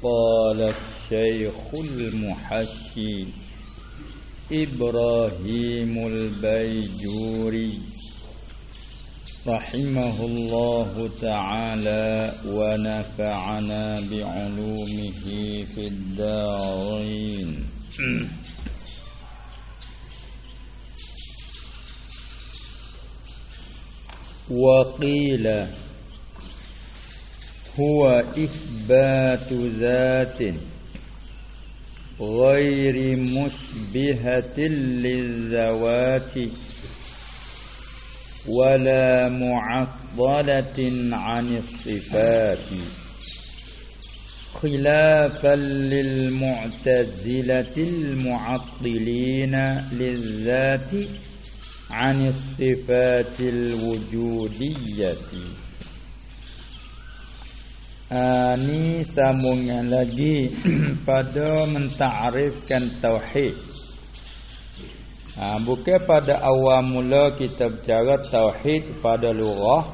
قال الشيخ المحشي إبراهيم البيجوري رحمه الله تعالى ونفعنا بعلومه في الدارين. وقيل هو إثبات ذات غير مشبهة للذوات ولا معطلة عن الصفات خلافا للمعتزلة المعطلين للذات عن الصفات الwujudiyah. Ini sambungan lagi pada mentakrifkan tauhid. Bukan pada awal mula kita bercakap tauhid pada lughah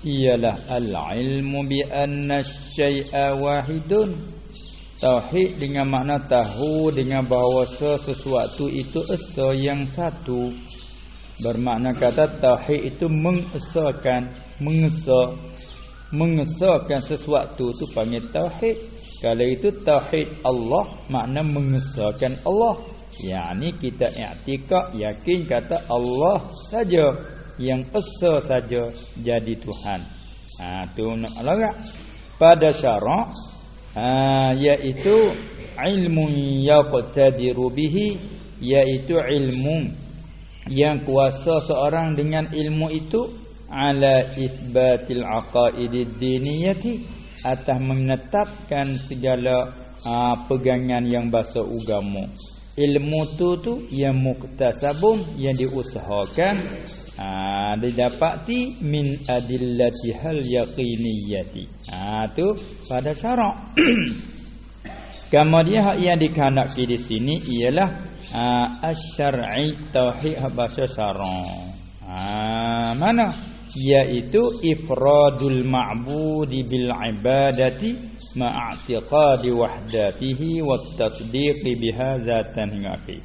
ialah al-ilmu bi anna syai'a wahidun. Tauhid dengan makna tahu dengan bahawa sesuatu itu esa yang satu. Bermakna kata tauhid itu mengesahkan sesuatu itu panggil tauhid. Kalau itu tauhid Allah makna mengesahkan Allah. Yani kita i'tikad yakin kata Allah saja yang esa saja jadi Tuhan. Tu nak larak pada syarak iaitu ilmu yaqtadiru bihi, iaitu ilmu yang kuasa seorang dengan ilmu itu ala isbatil aqaidid diniyati, atas menetapkan segala pegangan yang bahasa agama. Ilmu tu yang muktasabun, yang diusahakan, didapati min adillatihal yaqiniyati. Tu pada syarak. Kemudian yang dikehendaki di sini ialah asy-syar'i, tauhid bahasa syarak. Mana? Yaitu ifradul ma'budi bil ibadati ma'atiqadi wahdatihi wat tasdiqi biha zatan hingga akhir.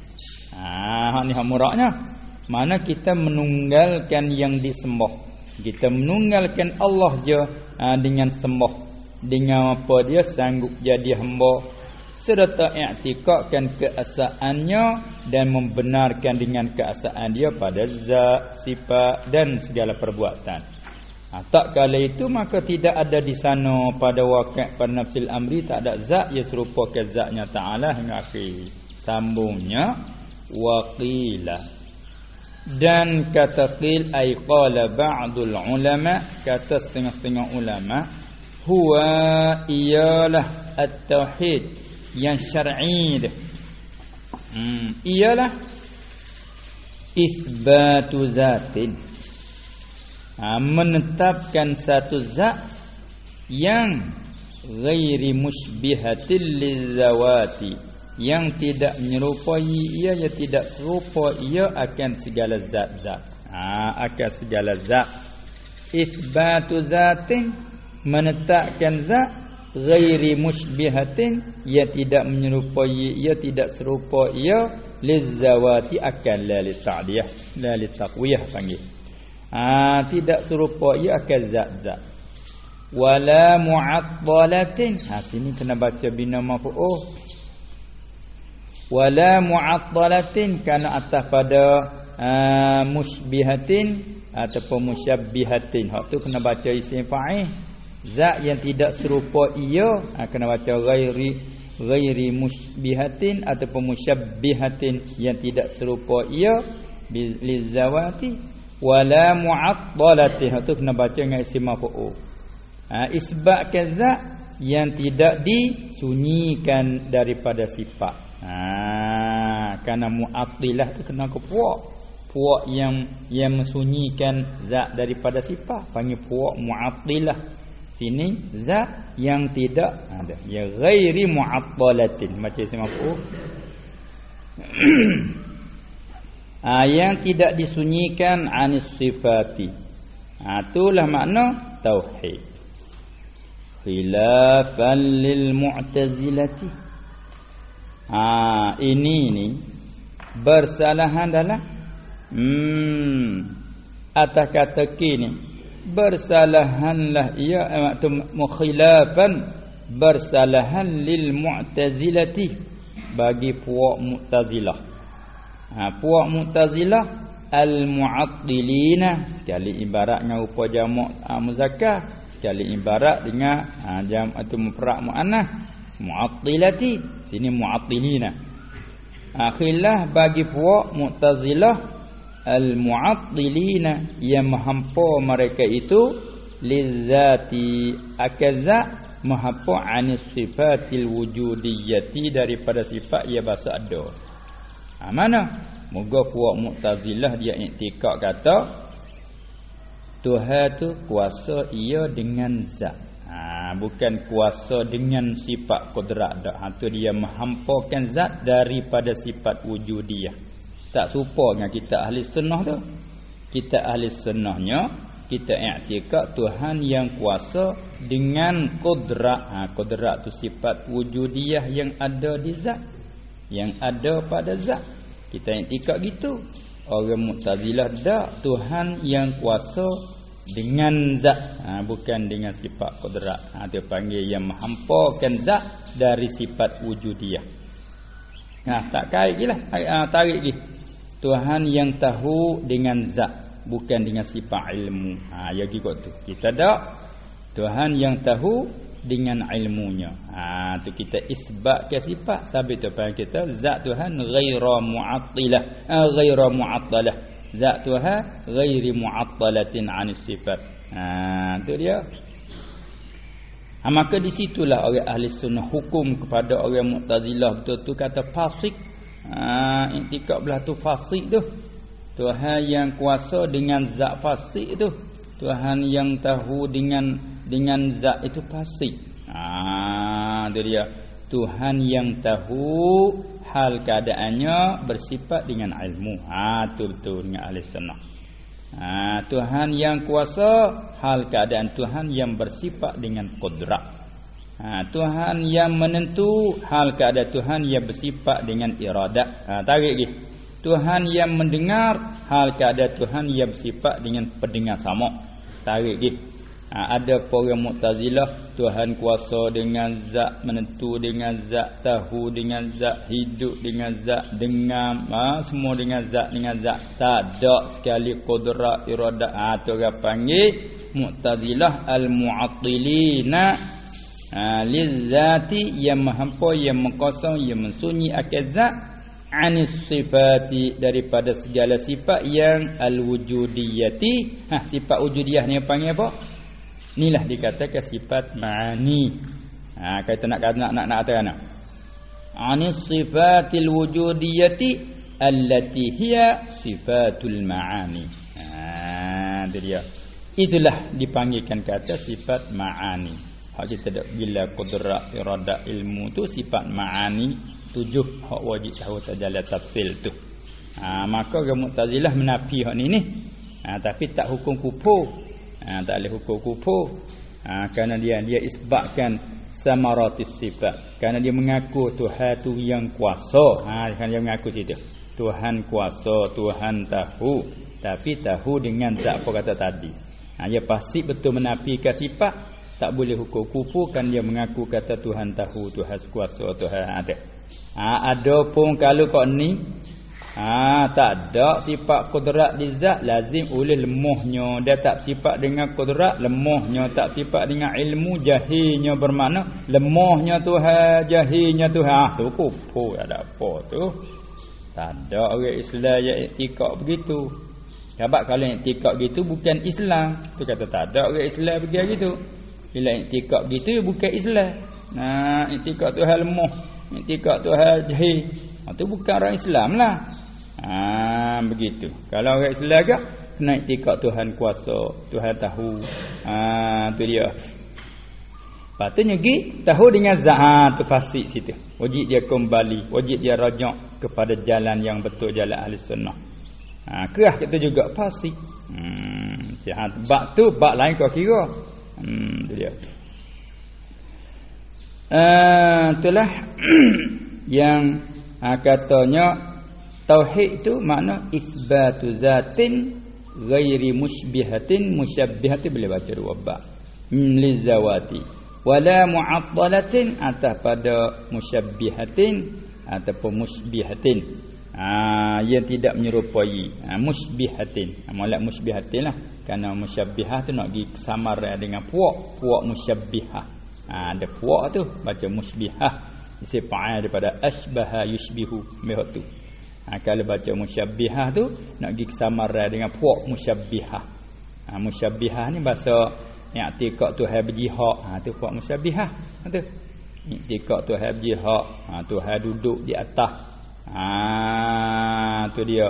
Ni muraknya. Mana kita menunggalkan yang disembah. Kita menunggalkan Allah je dengan sembah. Dengan apa dia sanggup jadi hamba, serta i'tikadkan keesaannya dan membenarkan dengan keesaan dia pada zat, sifat dan segala perbuatan. Tak kala itu maka tidak ada di sana pada waqi' pada nafsil amri, tak ada zat yang serupa ke zatnya Ta'ala hingga akhir. Sambungnya waqila, dan kata qil ay qala ba'dul ulama, kata setengah-setengah ulama, huwa ialah at-tauhid yang syar'i ialah isbatu zatin, menetapkan satu zat yang ghairi musybihatil lizawati, yang tidak menyerupai ia, yang tidak serupa ia akan segala zat-zat. Akan segala zat. Isbatu zatin, menetapkan zat ghairi musybihatin, ia tidak menyerupai ia, tidak serupa ia, lizawati akan la li ta'diyah, la li taqwiyah panggil. Tidak serupa ia akan zat-zat. Wala mu'attalatin, sini kena baca bina maf'ul. Wala mu'attalatin, kerana atas pada musybihatin ataupun musyabbihatin, hak tu kena baca isim fa'il. Zat yang tidak serupa ia kena baca ghairi musybihatin ataupun musyabbihatin, yang tidak serupa ia lizawati. Wala mu'attalatin, hak tu kena baca dengan isim maf'ul. Isbat ke zat yang tidak disunyikan daripada sifat. Kerana mu'attilah tu kena ke puak yang mensunyikan zat daripada sifat, panggil puak mu'attilah. Sini zat yang tidak ada, ya ghairi mu'attalatin, macam isim maf'ul. Yang tidak disunyikan anis sifati. Itulah makna tauhid. khilafan lil mu'tazilati. Ini ni bersalahan dalam atas kata kini bersalahanlah ia waktu mukhilafan bersalahan lil mu'tazilati bagi puak Mu'tazilah. Puak Mu'tazilah al-mu'attilina, sekali ibarat dengan rupa jamak muzakkar, sekali ibarat dengan jam' atau mufrad muannas mu'attilati, sini mu'attilina. Khilaf bagi puak Mu'tazilah al-mu'attilina yang menghampa mereka itu lizzati akaza mahapa anis sifatil wujudiyyati daripada sifat ia bahasa ada. Mana moga puak Mu'tazilah dia iktikad kata Tuhan tu kuasa ia dengan zat. Bukan kuasa dengan sifat qudrat dak. Tu dia menghampakan zat daripada sifat wujudiyah. Tak serupa dengan kita ahli sunnah tu. Kita ahli sunnahnya kita i'tikad Tuhan yang kuasa dengan qudrat. Qudrat tu sifat wujudiyah yang ada di zat, yang ada pada zat. Kita i'tikad gitu. Orang Mu'tazilah dak, Tuhan yang kuasa dengan zat, bukan dengan sifat qudrat. Dia panggil yang menghampakan zat dari sifat wujudiyah. Tak kait gilah, tarik gi. Tuhan yang tahu dengan zat, bukan dengan sifat ilmu. Ya gitu tu. Kita dak Tuhan yang tahu dengan ilmunya. Tu kita isbatkan sifat, sabit tu panggil kita zat Tuhan ghaira mu'attilah, ghaira mu'attalah. Zat Tuhan ghairi mu'attalatin 'anis sifat. Tu dia. Maka di situlah orang ahli sunnah hukum kepada orang Mu'tazilah betul-betul kata fasik. Iktikad belah tu fasik tu. Tuhan yang kuasa dengan zat fasik tu. Tuhan yang tahu dengan zat itu fasik. Itu dia. Tuhan yang tahu hal keadaannya bersifat dengan ilmu. Itu betul dengan ahli sunnah. Tuhan yang kuasa hal keadaan Tuhan yang bersifat dengan qudrat. Tuhan yang menentu hal keadaan Tuhan yang bersifat dengan iradat. Tarik lagi. Tuhan yang mendengar hal keadaan Tuhan yang bersifat dengan pendengar sama. Tarik lagi. Ada orang Mu'tazilah Tuhan kuasa dengan zat, menentu dengan zat, tahu dengan zat, hidup dengan zat, dengar semua dengan zat. Tak ada sekali qudrat iradat. Tu orang panggil Mu'tazilah al-mu'attilina lizzati, yang menghampa, yang mengkosong, yang mensunyi akan zat, anis sifati, daripada segala sifat yang al-wujudiyati. Sifat wujudiyah ni panggil apa? Inilah dikatakan sifat ma'ani. Kita nak kata anis sifatil wujudiyati allati hiya sifatul ma'ani. Itu dia. Itulah dipanggilkan kata sifat ma'ani. Hak kita dak bila qudrat iradat ilmu tu sifat ma'ani, 7 hak wajib tahu tajalah tafsil tu. Maka orang Mu'tazilah menafi hak ni. Tapi tak hukum kufur. Tak boleh hukum kufur. Kerana dia isbatkan samaratis sifat. Kerana dia mengaku Tuhan tu yang kuasa. Kerana dia mengaku situ. Tuhan kuasa, Tuhan tahu. Tapi tahu dengan zat apa kata tadi. Dia pasti betul menafikan sifat. Tak boleh hukum kufur kan dia mengaku kata Tuhan tahu, Tuhan kuasa, Tuhan ada. Ada pun kalau kau ni tak ada sifat qudrat di zat, lazim oleh lemahnya. Dia tak sifat dengan qudrat, lemahnya. Tak sifat dengan ilmu, jahilnya. Bermakna lemahnya Tuhan, jahilnya Tuhan. Tu kufur, ada apa tu? Tak ada orang Islam yang iktikad begitu. Sebab kalau iktikad gitu bukan Islam. Tu kata tak ada orang Islam begitu. Bila iktikad gitu bukan Islam. Iktikad Tuhan lemah, iktikad Tuhan jahil. Itu bukan orang Islam lah. Begitu. Kalau orang Islam agak kena iktikad Tuhan kuasa, Tuhan tahu. Tu dia. Patutnya pergi tahu dengan zat, tu fasik situ. Wajib dia kembali, wajib dia rajak kepada jalan yang betul, jalan ahli sunnah. Kerah kita juga fasik. Bab tu bab lain kau kira. Tu dia. Itulah yang katanya tauhid itu makna isbatu zatin ghairi musybihatin, musyabbihatin boleh baca dua ba lizawati, wala mu'attalatin atas pada musyabbihatin ataupun musybihatin, yang tidak menyerupai, musybihatin, molek musybihatin lah, kerana musyabbihah tu nak pergi samar dengan puak musyabbihah. Ada puak tu baca musybihah, isi fa'il daripada asbaha yushbihu mehot tu. Kalau baca musyabbihah tu nak pergi samar dengan puak musyabbihah. Musyabbihah ni bahasa i'tiqad Tuhan berjihad, tu puak musyabbihah tu. I'tiqad Tuhan berjihad, Tuhan duduk di atas. Tu dia.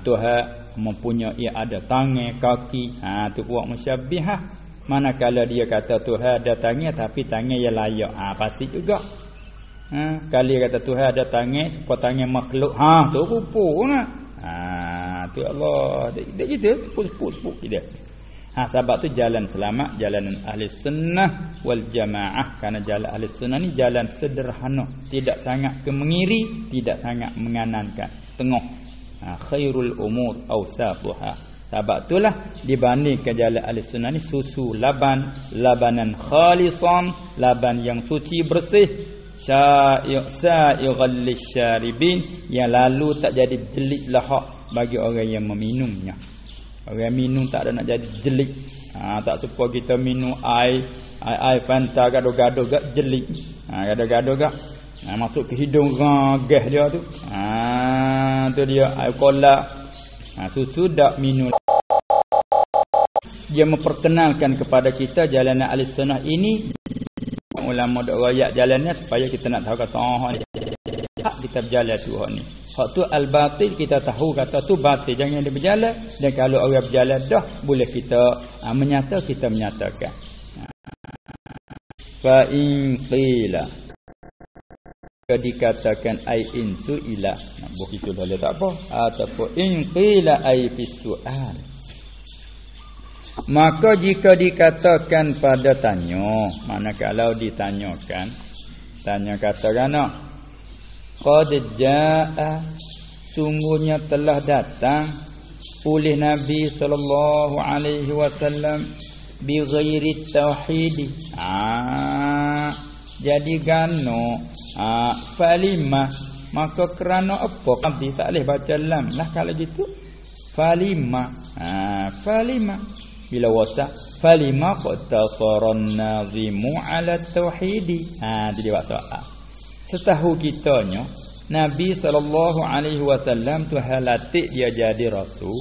Tuhan mempunyai ada tangan, kaki, tu puak musyabbihah. Manakala dia kata Tuhan ada tangan tapi tangan yang layak, pasti juga. Kalau dia kata Tuhan ada tangan seperti tangan makhluk, tu rupa lah. Tu Allah dia gitu sepuk dia. Sebab tu jalan selamat, jalan ahli sunnah wal jamaah. Kerana jalan ahli sunnah ni jalan sederhana, tidak sangat kemengiri, tidak sangat menganankan, tengah. Khairul umur awsafuha. Sebab itulah dibandingkan jalan ahli sunnah ni susu labanan khalisan, laban yang suci bersih, sa'ighal lisyaribin, yang lalu tak jadi jelik lahak bagi orang yang meminumnya. Orang minum tak ada nak jadi jelik. Tak supaya kita minum air Fanta gaduh-gaduh gak jelik. Gaduh-gaduh gak masuk ke hidung gas dia tu. Tu dia air cola. Susu dak minum. Dia memperkenalkan kepada kita jalan ahli sunnah ini. Ulama dak royak jalannya supaya kita nak tahu kata hak kita berjalan tu hak ni. Hak tu al-batil kita tahu kata tu batil, jangan dia berjalan. Dan kalau orang berjalan dah boleh kita kita menyatakan. Fa in qila, dikatakan ai in suila, begitu boleh tak apa, ataupun in qila ai fi su'al. Maka jika dikatakan pada tanya, mana kalau ditanyakan, tanya katakan qad jaa, sungguhnya telah datang oleh Nabi sallallahu alaihi wasallam bi ghairi tauhid. Jadi gano falima, maka kerana apa? Nabi tak boleh baca lam lah kalau gitu. Falima, falima bila wasa falima qatasaran nazimu ala tauhid. Jadi bahasa setahu kitanya Nabi SAW tu halatik dia jadi rasul,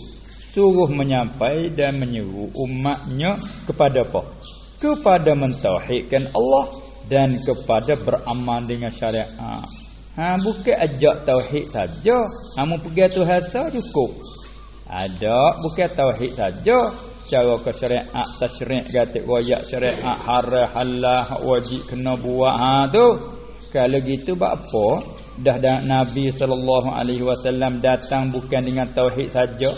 suruh menyampai dan menyeru umatnya kepada apa? Kepada mentauhidkan Allah dan kepada beramal dengan syariat. Bukan ajak tauhid saja, kamu pergi Tuhan saja cukup. Ada bukan tauhid saja, cara ke syariat tasyri' gatik royak syariat haram halal wajib kena buat. Tu kalau gitu buat apa? Dah Nabi SAW datang bukan dengan tauhid saja.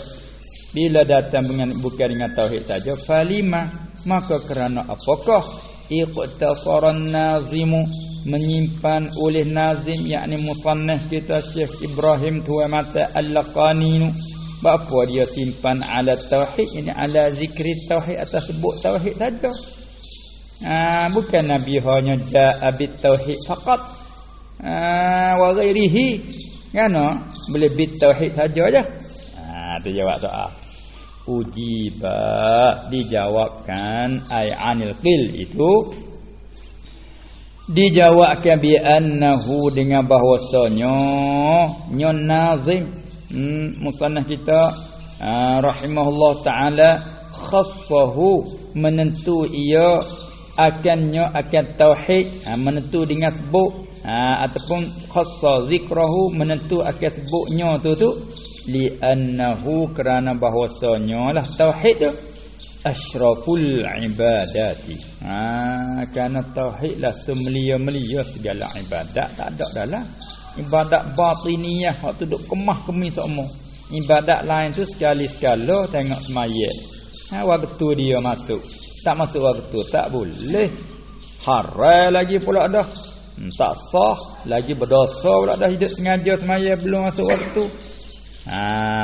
Bila datang bukan dengan tauhid saja, falima, maka kerana apakah iqtasaran nazimu, menyimpan oleh nazim, yakni musannaf kita Syekh Ibrahim Tuan Mata Al-Laqani. Apa dia simpan ala tauhid, ini ala zikri tauhid, atas sebut tauhid saja. Bukan Nabi hanya ja'a bit tauhid faqat wa ghairihi, kan? Boleh bit tauhid saja aja. Tu jawab soal. Ujiba, dijawabkan ai anil qil, itu dijawabkan bi annahu, dengan bahwasanya nyon nazim musannaf kita rahimahullah taala khassahu, menentu ia akan tauhid, menentu dengan sebut, ataupun khassa zikrahu, menentu akan sebutnya tu li annahu, kerana bahwasanya lah tauhid tu asyraful ibadati. Kerana tauhid lah semelia-melia segala ibadat. Tak ada dalam ibadat batiniyah hak tu duk kemah-kemi semua. Ibadat lain tu sekali-sekala tengok semayang. Waktu dia masuk, tak masuk waktu tak boleh. Haram lagi pula dah. Tak sah, lagi berdosa pula dah hidup sengaja semaya belum masuk waktu.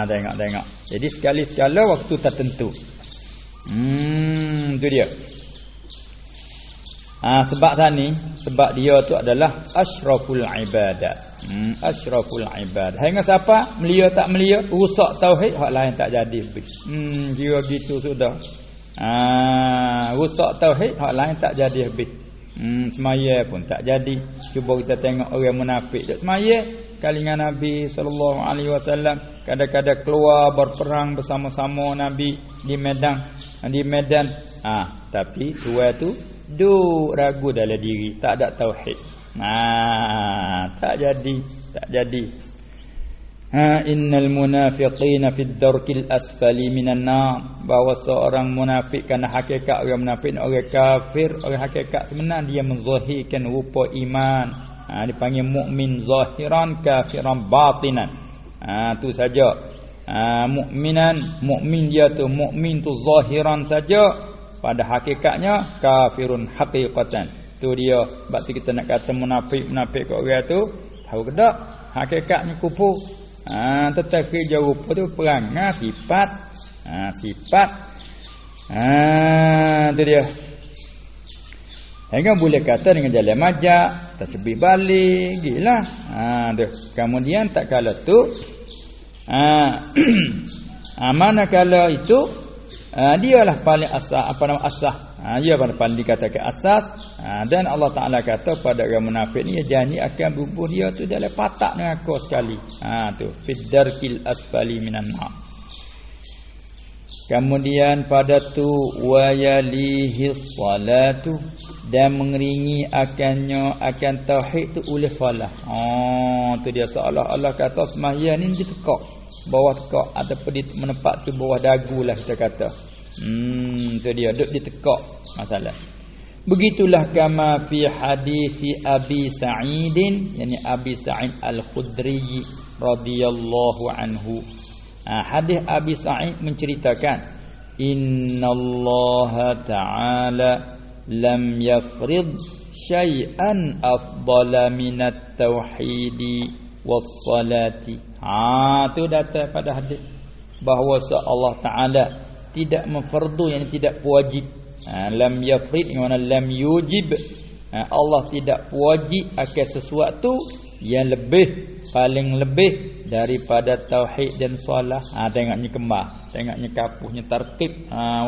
Tengok. Jadi sekali-sekala waktu tertentu. Itu dia. Sebab dia tu adalah asyraful ibadat. Asyraful ibadat. Hingga siapa melia tak melia, rusak tauhid, hak lain tak jadi. Dia gitu sudah. Rusak tauhid, hak lain tak jadi habis. Semaya pun tak jadi. Cuba kita tengok orang munafik tak semaya kali dengan Nabi sallallahu alaihi wasallam, kadang-kadang keluar berperang bersama-sama Nabi di medan. Tapi tua tu duk ragu dalam diri, tak ada tauhid. Tak jadi. Innal munafiqina fid darkil asfali minan nar. Bahawa seorang munafik, kerana hakikat orang munafik orang kafir, orang hakikat sebenar dia menzahirkan rupa iman. Dipanggil mukmin zahiran, kafiran batinan. Tu saja. Mukmin dia tu, mukmin tu zahiran saja, pada hakikatnya kafirun haqiqatan. Tu dia. Sebab tu kita nak kata munafik kat orang tu, tahu ke tak? Hakikatnya kufur. Tetapi jauh rupa tu perangai sifat. Tu dia. Hingga boleh kata dengan jalan majak, tersebih balik, gila. Tu. Kemudian tak kala tu manakala itu dialah paling asas. Dia paling dikatakan asas. Dan Allah Taala kata pada orang munafik ni, janji akan bubuh dia tu dalam patak neraka sekali. Tu fiddarkil asfali minan nar. Kemudian pada tu wayalihi salatu, dan mengiringi akan tauhid tu oleh solat. Tu dia seolah-olah kata sembahyang ni ditekak bawah tekak ataupun menempat tu bawah dagu lah kita kata. Tu dia duk ditekak masalah. Begitulah kama fi hadisi Abi Sa'idin, yani Abi Sa'id Al-Khudri radhiyallahu anhu. Hadis Abi Sa'id menceritakan, innallaha ta'ala lam yafrid syai'an afdala minat tauhidi was salati. Tu datang pada hadis bahawa Allah Ta'ala tidak memfardu, yang tidak wajib. Lam yafrid makna lam yujib. Allah tidak wajib akan sesuatu yang paling lebih daripada tauhid dan solat. Tengoknya kembar, tengoknya kapuhnya tertib.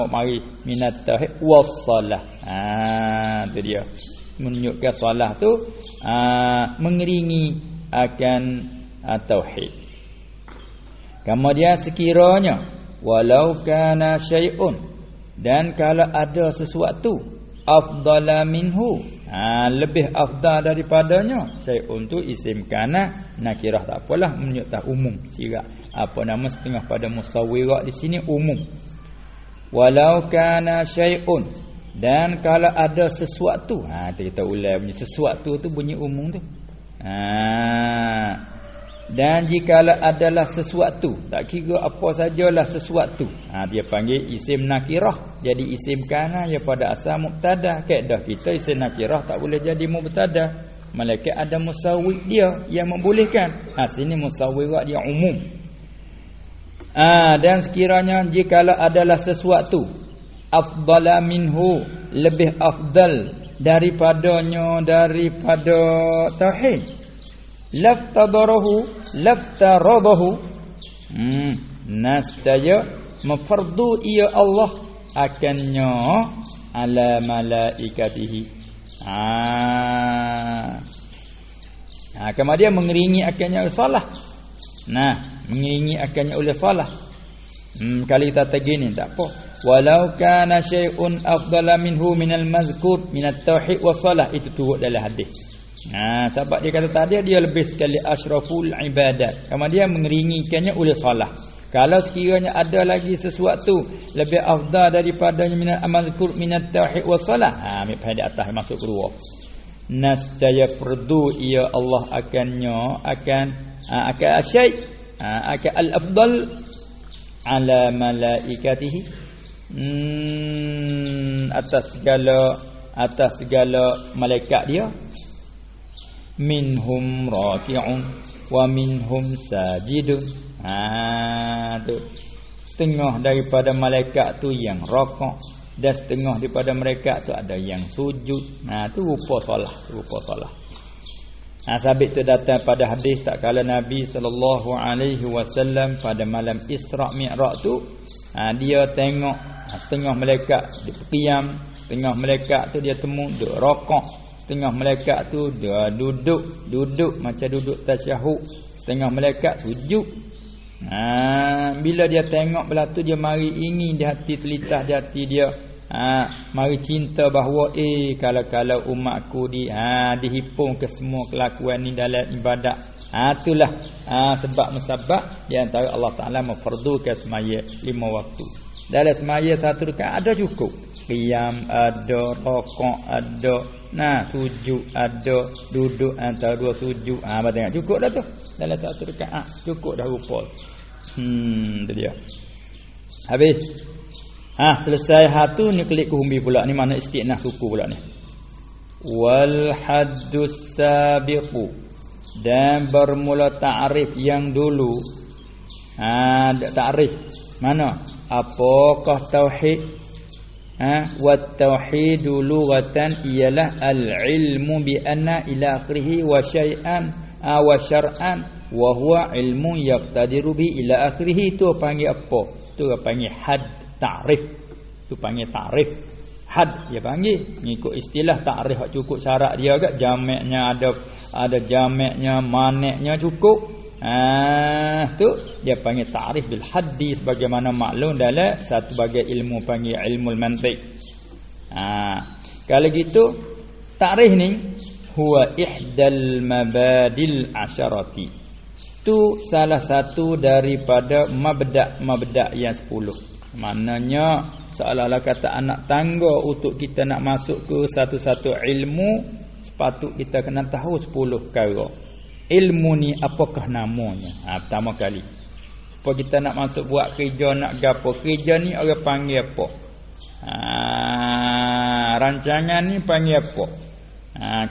Mari minat tauhid was solat. Tu dia menunjukkan solat tu mengiringi akan tauhid. Kemudian sekiranya walau kana syai'un, dan kalau ada sesuatu afdala minhu, lebih afdal daripadanya. Syai'un tu isim kana nakirah, tak apalah, menunjukkan umum sirat. Apa nama setengah pada musawwirat di sini umum. Walau kana syai'un, dan kalau ada sesuatu, kita ulang bunyi sesuatu tu bunyi umum tu. Dan jikalau adalah sesuatu, tak kira apa sajalah sesuatu, dia panggil isim nakirah. Jadi isim kana ya pada asal mubtada. Kaedah kita isim nakirah tak boleh jadi mubtada, malaikat ada musawwir dia yang membolehkan. Sini musawwirat dia umum. Dan sekiranya jikalau adalah sesuatu afdala minhu, lebih afdal daripadanya, daripada tauhid, laftarahu nascaya memfardu ia Allah akannya ala malaikatihi. Kemudian mengiringi akannya oleh salah. Mengiringi akannya oleh salah. Kali kita gini tak apa. Walau kana syai'un afdala minhu minal mazkur minat tauhid was salah, itu turut dalam hadis. Sebab dia kata tadi dia lebih sekali asyraful ibadat. Kemudian mengiringikannya oleh solat. Kalau sekiranya ada lagi sesuatu lebih afdal daripadanya minal mazkur minat tauhid was salah, ambil pada atas masuk kedua. Nascaya perdu ia Allah akan asyai akan al-afdal ala malaikatihi, atas segala atas segala malaikat dia. Minhum raki'un wa minhum sajidun. Tu setengah daripada malaikat tu yang rakaat dan setengah daripada mereka tu ada yang sujud. Tu rupa solat. Sabit tu datang pada hadis tak kala Nabi SAW pada malam Isra' Mi'raj tu, dia tengok setengah malaikat dia qiyam, setengah malaikat tu dia temu duduk rakaat, setengah malaikat tu dia duduk macam duduk tasyahud, setengah malaikat sujud. Bila dia tengok belah tu, dia mari ingin di hati, telitah di hati dia, mari cinta bahawa kalau umatku dihipung ke semua kelakuan ni dalam ibadat. Itulah sebab musabab di antara Allah Taala memfardukan semaya 5 waktu. Dalam semaya 1 rakaat ada cukup, qiyam ada, rakaat ada, sujud ada, duduk antara 2 sujud. Tengok cukup dah tu. Dalam 1 rakaat cukup dah rupa. Tu dia. Habis. Selesai hatu ni klik ke humbi pula. Ni mana istiqnah suku pula ni. Wal haddus sabiqu, dan bermula ta'rif yang dulu. Ta'rif mana? Apakah tauhid? Wat tauhidu lughatan ialah al-ilmu bi anna ila akhirih wa syai'an wa syar'an wa huwa ilmu yaqtadiru bi ila akhirih. Tu panggil apa? Tu panggil had, ta'rif. Tu panggil ta'rif. Had dia panggil mengikut istilah ta'rif cukup syarat dia agak jamaknya ada jamaknya, maneknya cukup. Tu dia panggil ta'rif bil haddi, sebagaimana maklum dalam satu bagai ilmu panggil ilmul mantiq. Kalau gitu ta'rif ni huwa ihdal mabadil asyarati. Tu salah satu daripada mabda' yang 10. Maknanya seolah-olah kata anak tangga untuk kita nak masuk ke satu-satu ilmu, sepatut kita kena tahu 10 perkara. Ilmu ni apakah namanya? Pertama kali, supaya kita nak masuk buat kerja, nak gapo, kerja ni orang panggil apa? Rancangan ni panggil apa?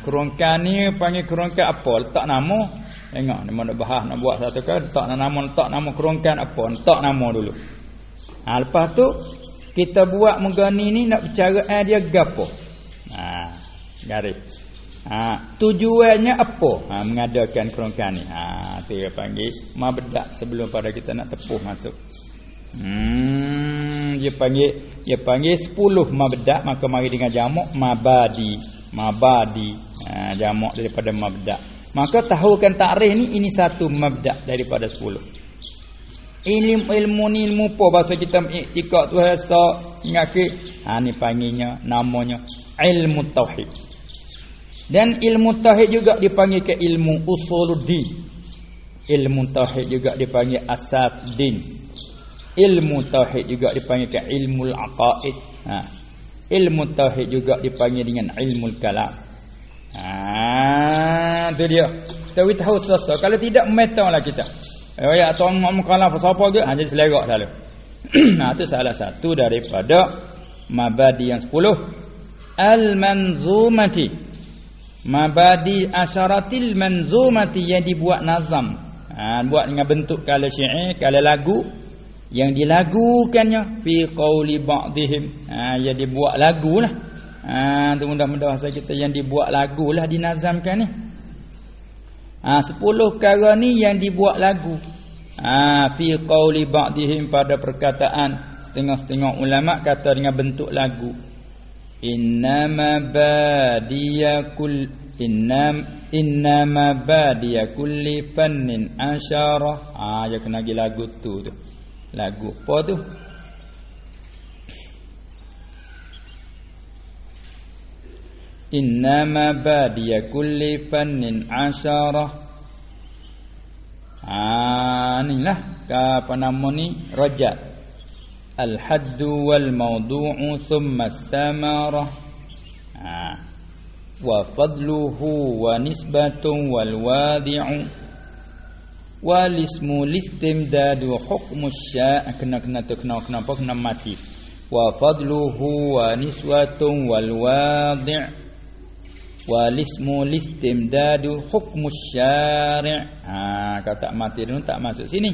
Kerangka ni panggil kerangka apa? Letak nama. Tengok ni mana bahas nak buat satu kali, letak nama kerangka apa? Letak nama dulu. Lepas tu kita buat megani ni nak bicara dia gapo. Garis. Tujuannya apa? Mengadakan kerangka ni. Tu dia panggil mabda' sebelum pada kita nak tepuh masuk. Dia panggil 10 mabda', maka mari dengan jamak mabadi. Jamak daripada mabda'. Maka tahukan ta'rif ni, ini satu mabda' daripada 10. Ilmu ni ilmu apa bahasa kita ikut tu hasa ingat ke? Ni panggilnya, namanya ilmu tauhid. Dan ilmu tauhid juga dipanggil ke ilmu usuluddin. Ilmu tauhid juga dipanggil asas din. Ilmu tauhid juga dipanggil ke ilmul aqaid. Ilmu tauhid juga dipanggil dengan ilmul kalam. Tu dia. Kita tahu sesuatu. Kalau tidak memetanglah kita. Ya atau ngomong kalam apa ke? Jadi selerak selalu. Itu salah satu daripada mabadi yang 10. Al-manzumati, mabadi asyaratil manzumati, yang dibuat nazam. Buat dengan bentuk kala syair, kala lagu, yang dilagukannya fi qauli ba'dihim. Yang dibuat lagulah. Tu mudah-mudahan bahasa kita yang dibuat lagulah, dinazamkan ni. 10 perkara ni yang dibuat lagu. Fi qauli ba'dihim, pada perkataan setengah-setengah ulama kata dengan bentuk lagu. Innama badiya kulli fannin asyara. Dia kena lagi lagu tu. Lagu apa tu? Innama badiya kulli fannin asyara. Inilah apa nama ni, rajat. Al-haddu wal mawdu'u thumma as-samarah. Wa fadluhu wa nisbatun wal wadi'u wal ismu listimdadu hukmu sya'. Kena mati. wa fadluhu wa niswatun wal wadi' wal ismu listimdadu hukmu syari'. Kalau tak mati dulu tak masuk sini.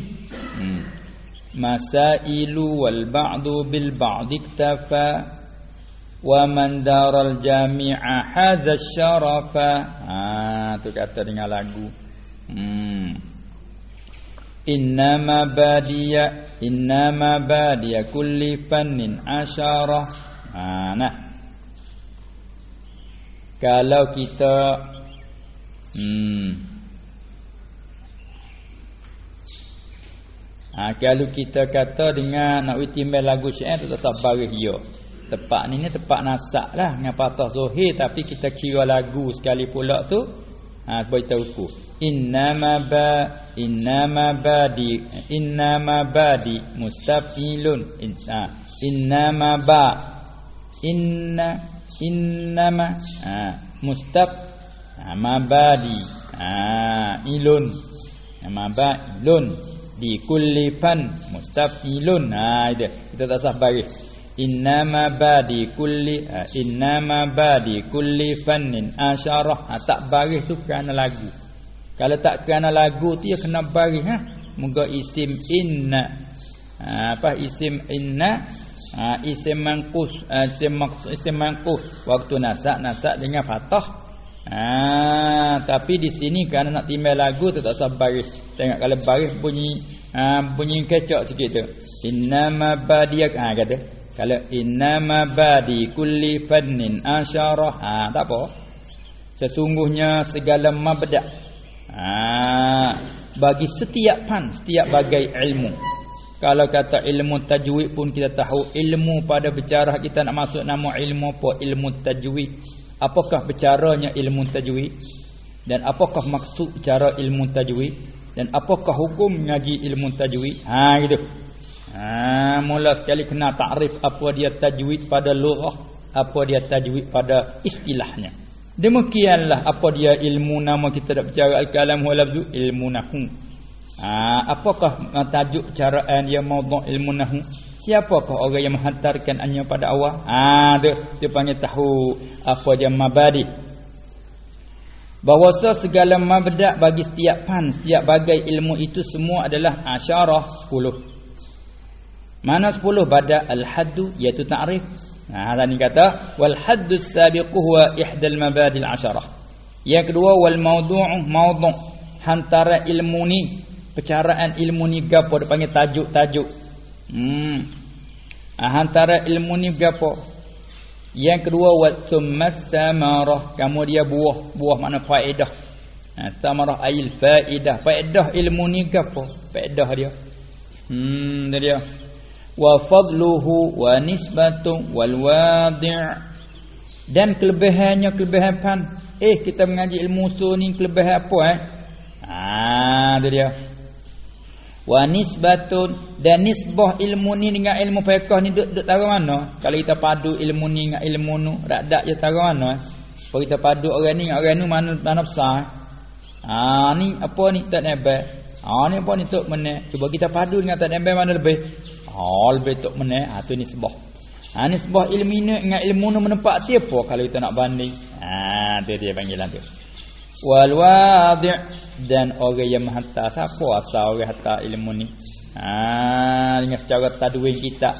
Masailu wal ba'du bil ba'di iktafa wa man daral jami'a hadza syarafa. Tu kata dengan lagu. Innama badiya kulli fannin asyarah. Nah, kalau kita kalau kita kata dengan nak timbal lagu syair tu tak baris dia. Tepat ni tepat nasak lah dengan patah zuhir, tapi kita kira lagu sekali pula tu beritahu ku. Innama badi mustafilun. Innama mustaf mabadi ilun mabadilun di kulli fan mustafilun. Itu kita tak sah baris. Innama badi kulli fannin asyarah. Tak baris tu kerana lagu. Kalau tak kerana lagu tu ya kena baris. Moga isim inna isim inna isim manqus isim manqus waktu nasak dengan fathah. Tapi di sini kerana nak timbal lagu tu tak usah baris. Tengok kalau baris bunyi kecok sikit tu. Innama badiyak kata. Kalau innama badi kulli fannin asyarah, tak apa. Sesungguhnya segala mabda' bagi setiap fan, setiap bagai ilmu. Kalau kata ilmu tajwid pun kita tahu ilmu pada bicara kita nak masuk nama ilmu apa? Ilmu tajwid. Apakah bicaranya ilmu tajwid? Dan apakah maksud bicara ilmu tajwid? Dan apakah hukum ngaji ilmu tajwid? Gitu. Mula sekali kena takrif apa dia tajwid pada lughah, apa dia tajwid pada istilahnya. Demikianlah apa dia ilmu nama kita dak bicara al-kalam wal lafzu ilmu nahwu. Apakah tajuk caraan dia maudhu' ilmu nahwu? Siapakah orang yang menghantarkan hanya pada awal? Dia panggil tahu apa dia mabadi. Bahawa segala mabda' bagi setiap fan, setiap bagai ilmu itu semua adalah asyarah 10. Mana 10? Bada al-haddu iaitu ta'rif. Tadi kata wal haddu as-sabiqu huwa ihdal mabadi al-asharah. Yang kedua wal mawdu'u mawdu'. Hantara ilmu ni, percaraan ilmu ni gapo dia panggil tajuk-tajuk. Hantara ilmu ni gapo? Yang kedua wa thumma samarah, kamu dia buah makna faedah. Samarah ayil faedah. Faedah ilmu ni gapo? Faedah dia. Dia wa fadluhu wa nisbatu wal wadi'. Dan kelebihannya kelebihan fan. Kita mengaji ilmu usul ni kelebihan apa itu dia. Wa nisbatun, dan nisbah ilmu ni dengan ilmu fiqh ni duk tahu mana? Kalau kita padu ilmu ni dengan ilmu nu, dak je tahu mana? Kalau kita padu orang ni dengan orang nu mana besar. Ni apa ni tak nebak. Ni apa ni tok mana? Cuba kita padu dengan tak nebak mana lebih? Lebih tok mana? Tu nisbah. Nisbah ilmu ni dengan ilmu nu menempati apa kalau kita nak banding? Tu dia panggilan tu. Wal wadi', dan orang yang menghantar. Siapa asal orang hantar ilmu ni? Dengan secara tadwin kita.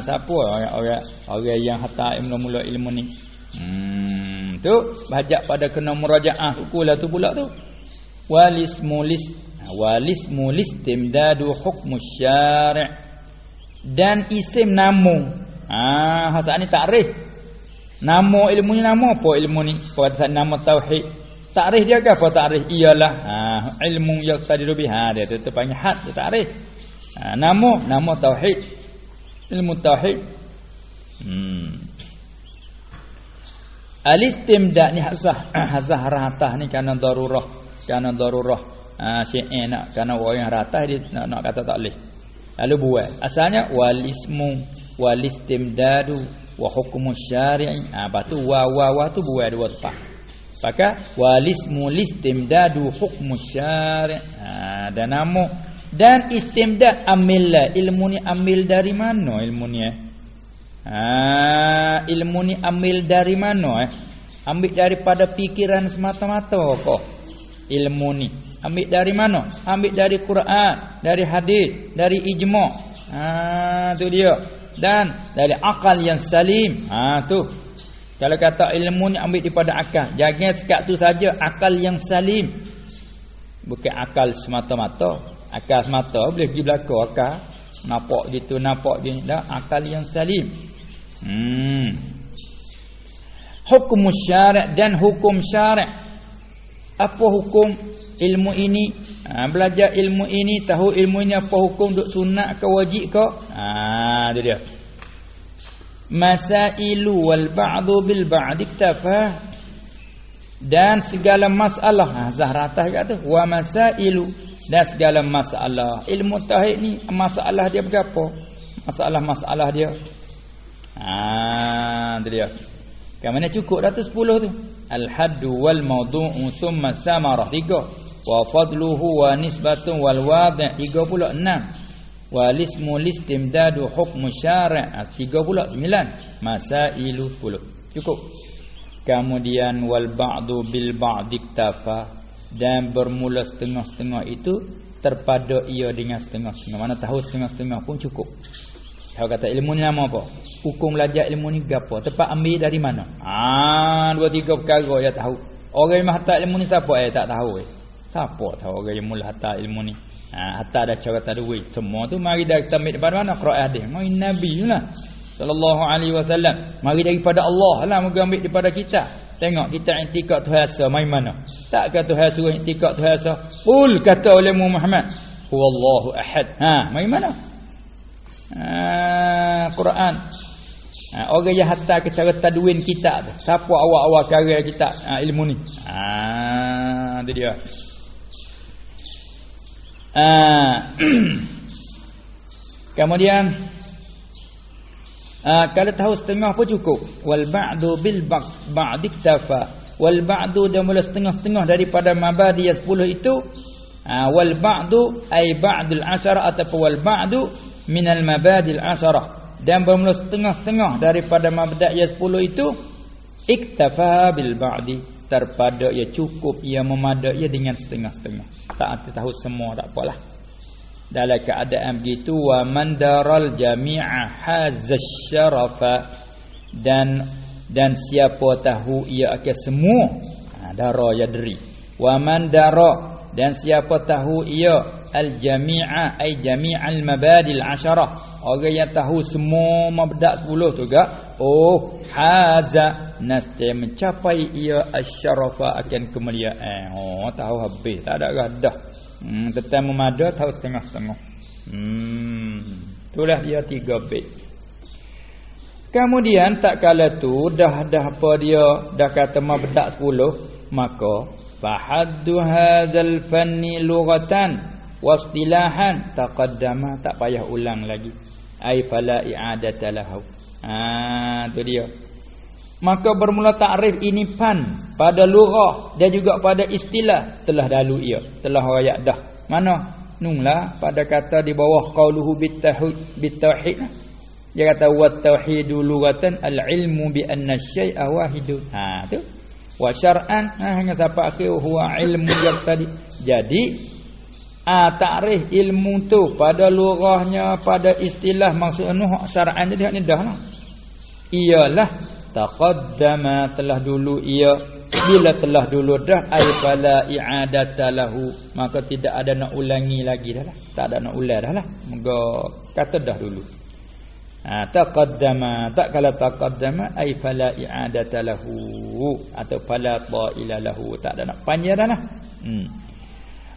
Siapa orang yang hantar mula-mula ilmu ni? Tu bahajak pada kena murajaah sukulah tu pula tu. Walismu listimdadu hukmu syari'. Dan isim namu. Hasa ni takrif. Nama ilmu ni nama apa ilmu ni? Pada nama tauhid. Takrif dia apa takrif? Ialah ilmu yang tadiru biha. Dia tu panggil had, dia takrif. Nama tauhid. Ilmu tauhid. Al-istimdad ni hazah ratah ni kerana darurah. Syi'in nak kerana orang yang ratah dia nak kata tak boleh. Lalu buat. Asalnya wal ismu wal istimdadu wa hukmu syari'i. Batu wa tu buat dua tempat. Maka wal ismu listimdadu hukmu syari'. Dan nama Dan istimdad, amillah. Ilmu ni ambil dari mana ilmu ni? Ilmu ni ambil dari mana? Ambil daripada fikiran semata-mata kok. Ilmu ni ambil dari mana? Ambil dari Quran, dari hadis, dari ijma'. Tu dia. Dan dari akal yang salim. Tu. Kalau kata ilmu ni ambil daripada akal, jangan sekat tu saja, akal yang salim. Bukan akal semata-mata. Akal semata boleh pergi belaka akal. Nampak gitu, nampak gini. Dah akal yang salim. Hukum syara' dan hukum syara'. Apa hukum ilmu ini? Belajar ilmu ini, tahu ilmu ini apa hukum, duk sunat ke wajib ke? Itu dia. Masailu wal ba'du bil ba'd iktafa. Dan segala masalah, Zahra atas kat tu, wa masailu, dan segala masalah. Ilmu tauhid ni masalah dia berapa? Masalah-masalah dia. Itu dia. Kan mana cukup dah tu 10 tu. Al-haddu wal mawdu'u thumma samarah 3. Wa fadluhu wa nisbatun wal wadi' 36. Wal ismu listimdadu hukmu syara' 39. Masailu 10. Cukup. Kemudian wal ba'du bil ba'd iktafa, dan bermula setengah-setengah itu terpada ia dengan setengah-setengah. Mana tahu setengah-setengah pun cukup. Tahu kata ilmu ni nama apa? Hukum belajar ilmu ni gapo? Tempat ambil dari mana? 2-3 perkara dia tahu. Orang yang hantar ilmu ni siapa? Tak tahu. Siapa tahu orang yang mula hantar ilmu ni? Hantar dah cara tak duit. Semua tu mari dari kita ambil daripada mana? Quran hadis. Mai Nabi lah sallallahu alaihi wasallam. Mari daripada Allah lah, moga ambil daripada kita. Tengok kita i'tikad Tuhan asa mai mana? Tak kata Tuhan suruh i'tikad Tuhan asa. Qul kata oleh Muhammad, huwallahu ahad. Mai mana? Quran. Orang yang hantar ke cara tadwin kitab tu. Siapa awal-awal karya kitab ilmu ni? Itu dia. Kemudian kalau tahu setengah pun cukup. Wal ba'du bil ba'd iktafa. Wal ba'du dia mula setengah-setengah daripada mabadi yang 10 itu. Wal ba'du ay ba'dul asyara ataupun wal ba'du minal mabadil asyarah, dan bermula setengah-setengah daripada mabda' yang 10 itu. Iktafa bil ba'di, terpada ia cukup, ia memada ia dengan setengah-setengah. Tak tahu semua tak apalah. Dalam keadaan begitu, wa man daral jami'a hazzash syarafa, dan siapa tahu ia akan semua, dara yadri. Wa man dara, dan siapa tahu ia al-jami'a ay jami'al mabadil asyarah, orang yang tahu semua mabda' 10 tu gak, haza nastia mencapai ia asyarafa akan kemuliaan. Tahu habis, tak ada gadah. Tentang memada tahu setengah-setengah. Itulah dia 3 bait. Kemudian tak kala tu dah apa dia dah kata mabda' 10, maka fahaddu hadzal fanni lughatan wastilahan taqaddama, tak payah ulang lagi. Ai fala i'adata lahu. Tu dia. Maka bermula takrif ini fan pada lughah dan juga pada istilah telah dalu ia, telah rakyat dah. Mana? Nunglah pada kata di bawah qauluhu bitauhid. Dia kata wat tauhidu lughatan al-ilmu bi anna syai'a wahidun. Tu. Wa syar'an hanya sampai akhir huwa ilmu yaqtadi. Jadi takrif ilmu tu pada lughahnya, pada istilah maksudnya syar'an dia ni dah lah. Ialah taqaddama, telah dulu ia. Bila telah dulu dah, ay fala i'adata lahu, maka tidak ada nak ulangi lagi dah lah. Tak ada nak ulang dah lah. Moga kata dah dulu. Taqaddama, tak kala taqaddama ay fala i'adata lahu atau fala ta'ila lahu, tak ada nak panjang dah lah.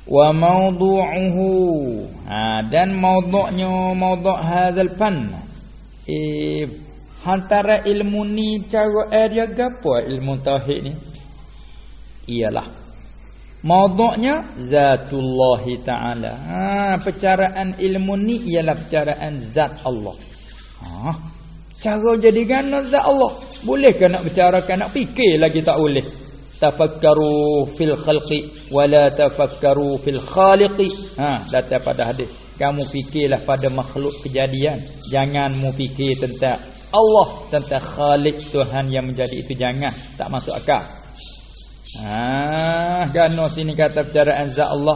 Wa mawdu'uhu, dan mawdu'nya mawdu' hadzal fan, antara ilmu ni cara dia gapo ilmu tauhid ni, ialah mawdu'nya zatullah taala. Percaraan ilmu ni ialah percaraan zat Allah. Cara jadi gana zat Allah. Boleh ke nak bicarakan, nak fikir lagi tak boleh. tafakkaru fil khalqi wa la tafakkaru fil khaliqi. Datang pada hadis, kamu fikirlah pada makhluk kejadian, jangan mu fikir tentang Allah, tentang Khalik, Tuhan yang menjadi itu, jangan, tak masuk akal. Gano sini kata percaraan zat Allah.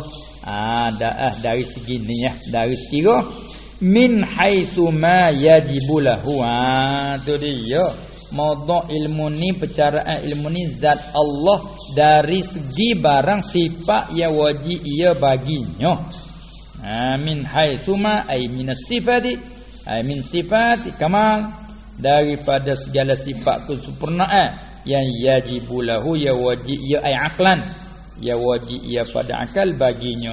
Dari segi ni ya, dari sekira min haitsu ma yajibu lahu. Tu dia maudhu' ilmu ni, percaraan ilmu ni zat Allah dari segi barang sifat yang wajib ia baginya. Min haitsu ma ay min sifati, ay min sifati kamal, daripada segala sifat kesempurnaan yang yajibu lahu, ya wajib ia ay aqlan, ya wajib ia pada akal baginya,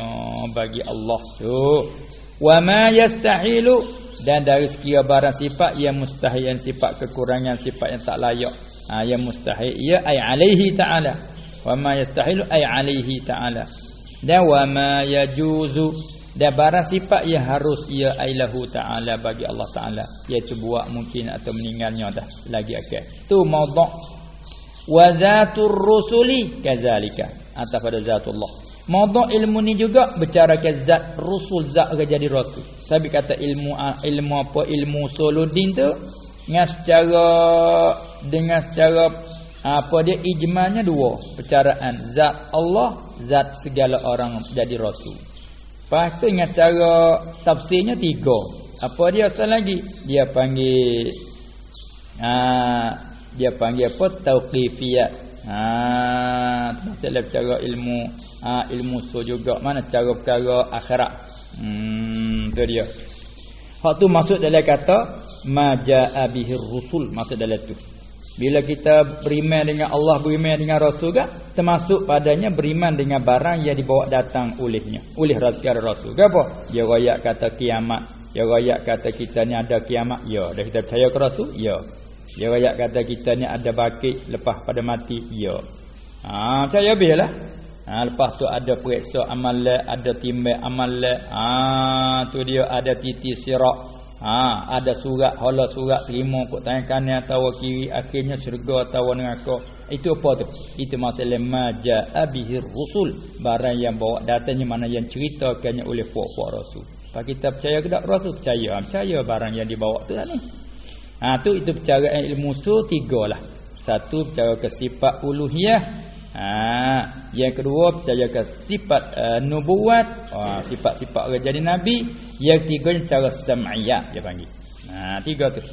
bagi Allah tu. Wa ma yastahilu, dan dari sekira barang sifat yang mustahil, yang sifat kekurangan, sifat yang tak layak, yang mustahil ia ay alaihi ta'ala. Wa ma yastahilu ay alaihi ta'ala. Dan wa ma yajuzu, dan barang sifat yang harus ia ay lahu ta'ala, bagi Allah Ta'ala, iaitu buat mungkin atau meninggalnya dah lagi akal. Tu maudhu'. Wa zatur rusuli kazalika, atas pada zatullah. Maudhu' ilmu ni juga bercara ke zat rusul, zat orang jadi rasul. Sabi kata ilmu apa, ilmu usuluddin tu dengan secara apa dia, ijma'nya dua percaraan, zat Allah, zat segala orang jadi rasul. Lepas tu dengan cara tafsirnya tiga. Apa dia asal lagi? Dia panggil apa, tauqifiyat. Maksudnya cara ilmu usul juga, mana cara perkara akhirat. Tu dia. Hak tu maksud dalam kata majaa bihir rusul, maksud dalam tu. Bila kita beriman dengan Allah, beriman dengan Rasul kan, termasuk padanya beriman dengan barang yang dibawa datang olehnya, oleh Rasul. Apa? Dia royak kata kiamat, dia royak kata kita ni ada kiamat, ya. Dah kita percaya ke Rasul? Ya. Dia royak kata kita ni ada bangkit lepas pada mati, ya. Percaya biarlah. Lepas tu ada periksa amalan, ada timbang amalan. Tu dia ada titi sirat. Ada surat, hala surat terima kat tangan kanan atau kiri, akhirnya syurga atau neraka. Itu apa tu? Itu masalah majaa bihir rusul, barang yang bawa datanya, mana yang ceritakannya oleh puak-puak rasul. Apa kita percaya ke tak rasul? Percaya barang yang dibawa tu ni. Tu itu percaraan ilmu usul tiga lah. Satu percara ke sifat uluhiyah. Yang kedua percaya ke sifat nubuat, sifat-sifat orang jadi nabi. Yang tiga cara sam'iyah dia panggil. Tiga tu.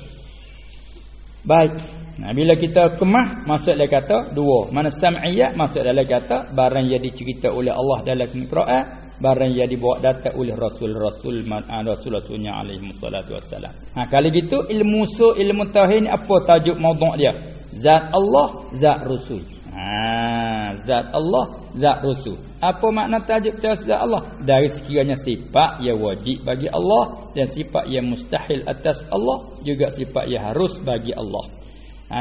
Baik. Bila kita kemah, maksud dia kata dua. Mana sam'iyah, maksud dia kata barang yang dicerita oleh Allah dalam Al-Quran, barang yang dibawa datang oleh rasul-rasulnya alaihi wassalatu wassalam. Kalau gitu ilmu usul, ilmu tauhid ni apa tajuk maudhu' dia? Zat Allah, zat rasul. Zat Allah, zat rasul. Apa makna tajuk zat Allah? Dari sekiranya sifat yang wajib bagi Allah dan sifat yang mustahil atas Allah, juga sifat yang harus bagi Allah.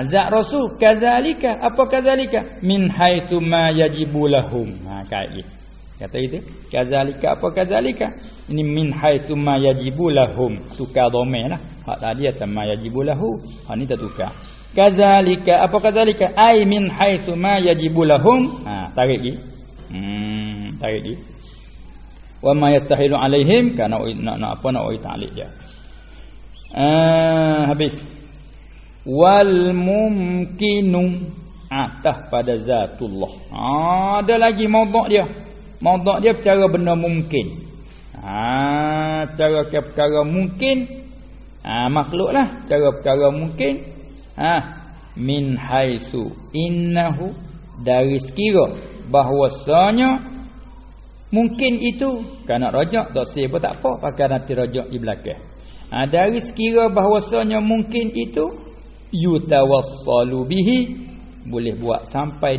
Zat rasul kazalika, apa kazalika? Min haitsu ma yajibu lahum. Kata itu kazalika, apa kazalika? Ini min haitsu ma yajibu lahum, tukar dhamir lah. Hak tadi atas ma yajibu lahu, hak ni tertukar. Kazalika, apa kazalika? Ai min haitsu ma yajibu lahum. Tarik lagi. Tarik lagi. Wa ma yastahilu alaihim, kana nak ta'liq dia. Habis. Wal mumkinu, atas pada zatullah. Ada lagi maudhu' dia. Maudhu' dia perkara benda mungkin. Cara perkara mungkin. Makhluk lah. Cara perkara mungkin. Min haitsu innahu, dari sekira bahwasanya mungkin itu, kana rajak tak sih pun tak apa, pakai nanti rajak di belakang. Dari sekira bahwasanya mungkin itu yutawassalu bihi, boleh buat sampai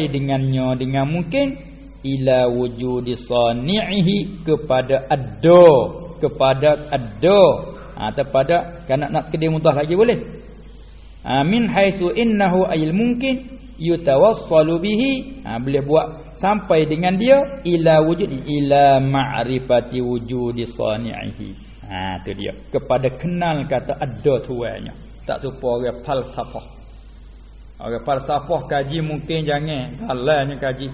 dengannya, dengan mungkin ila wujudi sani'ihi, kepada ada kepada kana nak kedai mudah lagi boleh. Min haitsu innahu ayil mungkin yutawassalu bihi, boleh buat sampai dengan dia ila ma'rifati wujudi sani'ihi. Tu dia, kepada kenal kata ada tuannya. Tak serupa orang falsafah. Orang falsafah kaji mungkin jangan. Halanya kaji.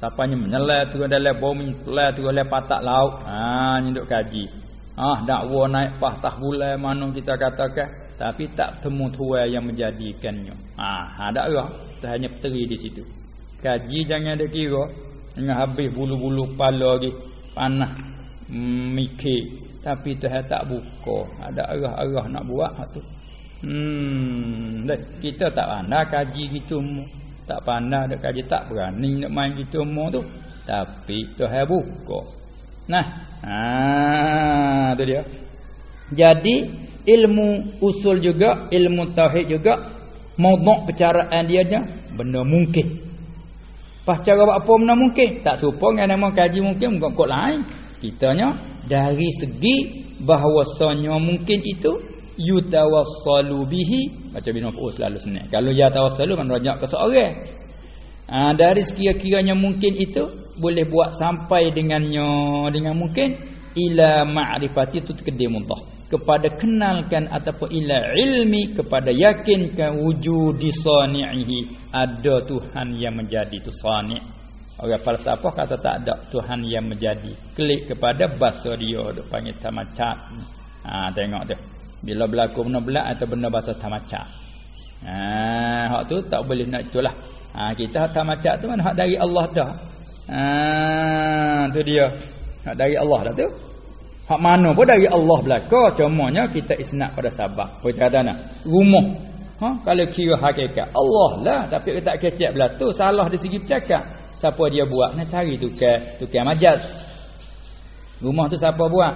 Siapanya menyelah tu dalam bumi, menyelah tu dalam patak laut. Nyenduk kaji. Dakwa naik patah bulan mana kita katakan. Tapi tak temu tuai yang menjadikannya. Tak erah. Hanya peteri di situ. Kaji jangan ada kira. Jangan habis bulu-bulu kepala lagi. Panah. Mikir. Tapi Tuhan tak buka. Ada arah-arah nak buat tu. Kita tak pandai kaji gitu. Tak pandai nak kaji, tak berani nak main gitu tu. Tapi Tuhan buka. Nah, tu dia. Jadi ilmu usul juga, ilmu tauhid juga, maudhu' percaraan dia benda mungkin. Pas cara buat apa benda mungkin? Tak serupa dengan nama kaji mungkin kok lain. Kitanya dari segi bahawasanya mungkin itu yutawassalu bihi, baca bin maf'ul selalu senang. Kalau ya tawassalu kan rajak ke seorang. Dari sekira-kiranya mungkin itu boleh buat sampai dengannya dengan mungkin ila ma'rifati itu kedai muntah, kepada kenalkan ataupun ila ilmi, kepada yakinkan wujudi sani'ihi, ada Tuhan yang menjadi itu sani'. Orang falsafah kata tak ada Tuhan yang menjadi. Klik kepada bahasa dia duk panggil tamacat. Tengok tu. Bila berlaku benda belak atau benda bahasa tamacat. Hak tu tak boleh nak itulah. Kita tamacat tu mana hak dari Allah dah. Tu dia. Hak dari Allah dah tu. Hak mana pun dari Allah belaka, cumanya kita isnad pada sabab. Kita kata nak rumah. Kalau kira hakikat Allah lah, tapi kita tak kecek belah tu, salah dari segi bercakap. Siapa dia buat? Nak cari tukar majaz. Rumah tu siapa buat?